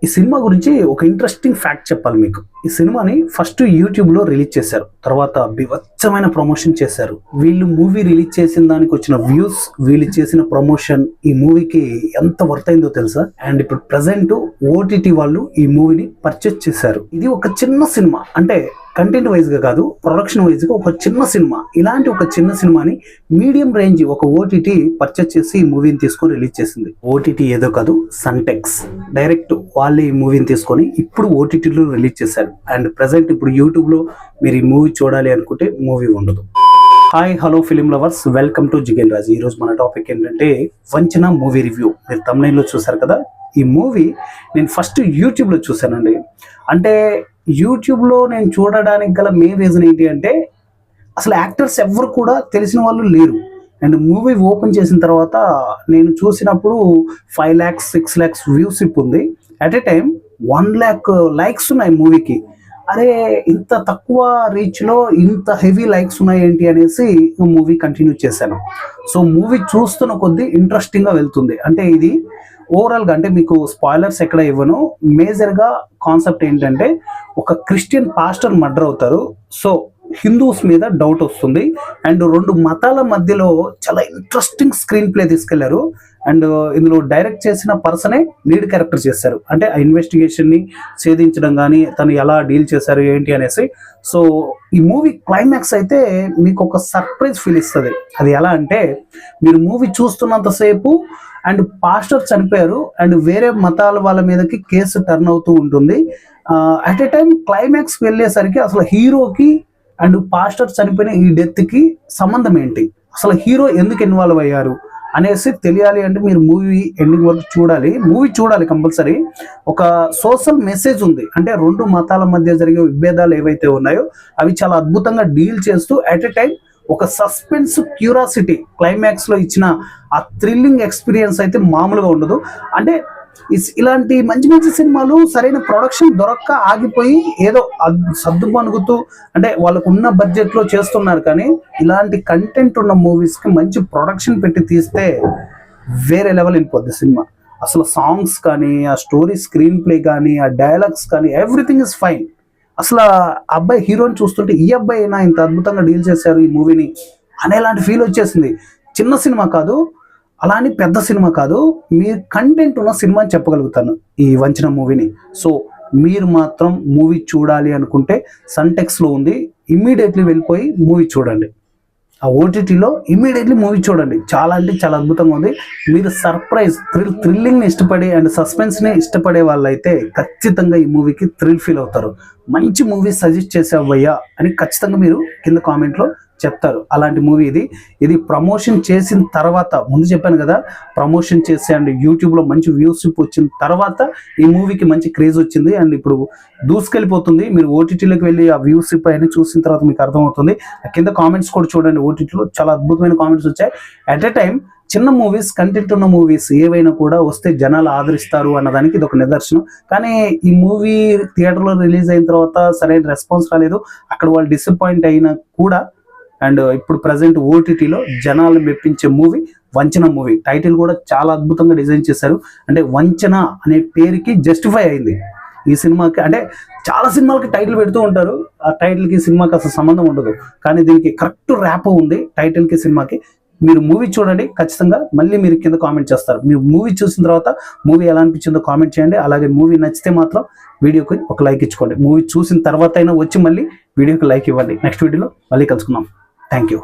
ఈ సినిమా గురించి ఒక ఇంట్రెస్టింగ్ ఫ్యాక్ట్ చెప్పాలి మీకు. ఈ సినిమాని ఫస్ట్ యూట్యూబ్ లో రిలీజ్ చేశారు, తర్వాత బీభత్సమైన ప్రమోషన్ చేశారు. వీళ్ళు మూవీ రిలీజ్ చేసిన దానికి వచ్చిన వ్యూస్, వీళ్ళు చేసిన ప్రమోషన్ ఈ మూవీకి ఎంత వర్త్ అయిందో తెలుసా? అండ్ ఇప్పుడు ప్రెసెంట్ ఓటీటీ వాళ్ళు ఈ మూవీని పర్చేస్ చేశారు. ఇది ఒక చిన్న సినిమా, అంటే కంటెంట్ వైజ్ గా కాదు, ప్రొడక్షన్ వైజ్ గా ఒక చిన్న సినిమా. ఇలాంటి ఒక చిన్న సినిమాని మీడియం రేంజ్ ఒక ఓటీటీ పర్చేస్ చేసి ఈ మూవీని తీసుకొని రిలీజ్ చేసింది. ఓటీటీ ఏదో కాదు, సన్టెక్స్ డైరెక్ట్ వాళ్ళే ఈ మూవీని తీసుకొని ఇప్పుడు ఓటీటీలో రిలీజ్ చేశారు. అండ్ ప్రెసెంట్ ఇప్పుడు యూట్యూబ్ లో మీరు ఈ మూవీ చూడాలి అనుకుంటే మూవీ ఉండదు. Hi hello film lovers, welcome to Jigel Raj. ఈ రోజు మన టాపిక్ ఏంటంటే వంచన మూవీ రివ్యూ. మీరు thumbnail లో చూసారు కదా, ఈ మూవీ నేను ఫస్ట్ యూట్యూబ్ లో చూసానండి. అంటే యూట్యూబ్ లో నేను చూడడానికి గల మెయిన్ రీజన్ ఏంటి అంటే, అసలు యాక్టర్స్ ఎవరు కూడా తెలిసిన వాళ్ళు లేరు. అండ్ మూవీ ఓపెన్ చేసిన తర్వాత నేను చూసినప్పుడు 5 lakhs 6 lakhs వ్యూస్ ఉంది. At a time 1 lakh likes ఉన్నాయి మూవీకి. అరే ఇంత తక్కువ రీచ్ లో ఇంత హెవీ లైక్స్ ఉన్నాయి ఏంటి అనేసి మూవీ కంటిన్యూ చేశాను. సో మూవీ చూస్తున్న కొద్దీ ఇంట్రెస్టింగ్ గా వెళ్తుంది. అంటే ఇది ఓవరాల్ గా, అంటే మీకు స్పాయిలర్స్ ఎక్కడ ఇవ్వను, మేజర్ గా కాన్సెప్ట్ ఏంటంటే ఒక క్రిస్టియన్ పాస్టర్ మర్డర్ అవుతారు. సో హిందూస్ మీద డౌట్ వస్తుంది. అండ్ 2 మతాల మధ్యలో చాలా ఇంట్రెస్టింగ్ స్క్రీన్ ప్లే తీసుకెళ్లారు. అండ్ ఇందులో డైరెక్ట్ చేసిన పర్సనే లీడ్ క్యారెక్టర్ చేశారు. అంటే ఆ ఇన్వెస్టిగేషన్ ని ఛేదించడం కానీ తను ఎలా డీల్ చేశారు ఏంటి అనేసి. సో ఈ మూవీ క్లైమాక్స్ అయితే మీకు ఒక సర్ప్రైజ్ ఫీల్ ఇస్తుంది. అది ఎలా అంటే, మీరు మూవీ చూస్తున్నంతసేపు అండ్ పాస్టర్ చనిపోయారు అండ్ వేరే మతాల వాళ్ళ మీదకి కేసు టర్న్ అవుతూ ఉంటుంది. అట్ ఏ టైం క్లైమాక్స్ వెళ్ళేసరికి అసలు హీరోకి అండ్ పాస్టర్ చనిపోయిన ఈ డెత్ కి సంబంధం ఏంటి, అసలు హీరో ఎందుకు ఇన్వాల్వ్ అయ్యారు అనేసి తెలియాలి అంటే మీరు మూవీ ఎండింగ్ వరకు చూడాలి. మూవీ చూడాలి కంపల్సరీ. ఒక సోషల్ మెసేజ్ ఉంది. అంటే 2 మతాల మధ్య జరిగే విభేదాలు ఏవైతే ఉన్నాయో అవి చాలా అద్భుతంగా డీల్ చేస్తూ అట్ ఎ టైం ఒక సస్పెన్స్, క్యూరియాసిటీ క్లైమాక్స్ లో ఇచ్చిన ఆ థ్రిల్లింగ్ ఎక్స్పీరియన్స్ అయితే మామూలుగా ఉండదు. అంటే ఇలాంటి మంచి మంచి సినిమాలు సరైన ప్రొడక్షన్ దొరక్క ఆగిపోయి ఏదో సర్దుమణుగుతూ, అంటే వాళ్ళకు ఉన్న బడ్జెట్ లో చేస్తున్నారు. కానీ ఇలాంటి కంటెంట్ ఉన్న మూవీస్ కి మంచి ప్రొడక్షన్ పెట్టి తీస్తే వేరే లెవెల్ వెళ్ళిపోద్ది సినిమా. అసలు సాంగ్స్ కానీ, ఆ స్టోరీ స్క్రీన్ ప్లే కానీ, ఆ డైలాగ్స్ కానీ, ఎవ్రీథింగ్ ఇస్ ఫైన్. అసలు అబ్బాయి హీరోని చూస్తుంటే ఈ అబ్బాయి అయినా ఇంత అద్భుతంగా డీల్ చేశారు ఈ మూవీని అనేలాంటి ఫీల్ వచ్చేసింది. చిన్న సినిమా కాదు, అలా అని పెద్ద సినిమా కాదు, మీరు కంటెంట్ ఉన్న సినిమా అని చెప్పగలుగుతాను ఈ వంచన మూవీని. సో మీరు మాత్రం మూవీ చూడాలి అనుకుంటే సన్టెక్స్లో ఉంది, ఇమ్మీడియట్లీ వెళ్ళిపోయి మూవీ చూడండి. ఆ ఓటీటీలో ఇమ్మీడియట్లీ మూవీ చూడండి. చాలా అంటే చాలా అద్భుతంగా ఉంది. మీరు సర్ప్రైజ్, థ్రిల్లింగ్ని ఇష్టపడే అండ్ సస్పెన్స్ని ఇష్టపడే వాళ్ళైతే ఖచ్చితంగా ఈ మూవీకి థ్రిల్ ఫీల్ అవుతారు. మంచి మూవీ సజెస్ట్ చేసావయ్యా అని ఖచ్చితంగా మీరు కింద కామెంట్లో చెప్తారు. అలాంటి మూవీ ఇది ప్రమోషన్ చేసిన తర్వాత, ముందు చెప్పాను కదా, ప్రమోషన్ చేసి అండ్ యూట్యూబ్లో మంచి వ్యూస్ వచ్చిన తర్వాత ఈ మూవీకి మంచి క్రేజ్ వచ్చింది. అండ్ ఇప్పుడు దూసుకెళ్ళిపోతుంది. మీరు ఓటీటీలోకి వెళ్ళి ఆ వ్యూస్ అని చూసిన తర్వాత మీకు అర్థమవుతుంది. కింద కామెంట్స్ కూడా చూడండి, ఓటీటీలో చాలా అద్భుతమైన కామెంట్స్ వచ్చాయి. అట్ ఎ టైం చిన్న మూవీస్, కంటెంట్ ఉన్న మూవీస్ ఏవైనా కూడా వస్తే జనాలు ఆదరిస్తారు అన్నదానికి ఇది ఒక నిదర్శనం. కానీ ఈ మూవీ థియేటర్లో రిలీజ్ అయిన తర్వాత సరైన రెస్పాన్స్ రాలేదు. అక్కడ వాళ్ళు డిసప్పాయింట్ అయినా కూడా, అండ్ ఇప్పుడు ప్రజెంట్ ఓటీటీలో జనాలు మెప్పించే మూవీ వంచన మూవీ. టైటిల్ కూడా చాలా అద్భుతంగా డిజైన్ చేశారు. అంటే వంచన అనే పేరుకి జస్టిఫై అయింది ఈ సినిమాకి. అంటే చాలా సినిమాలకి టైటిల్ పెడుతూ ఉంటారు, ఆ టైటిల్కి సినిమాకి అసలు సంబంధం ఉండదు. కానీ దీనికి కరెక్ట్ ర్యాప్ ఉంది టైటిల్కి సినిమాకి. మీరు మూవీ చూడండి, ఖచ్చితంగా మళ్ళీ మీరు కింద కామెంట్ చేస్తారు. మీరు మూవీ చూసిన తర్వాత మూవీ ఎలా అనిపించిందో కామెంట్ చేయండి. అలాగే మూవీ నచ్చితే మాత్రం వీడియోకి ఒక లైక్ ఇచ్చుకోండి. మూవీ చూసిన తర్వాత అయినా వచ్చి మళ్ళీ వీడియోకి లైక్ ఇవ్వండి. నెక్స్ట్ వీడియోలో మళ్ళీ కలుసుకుందాం. Thank you.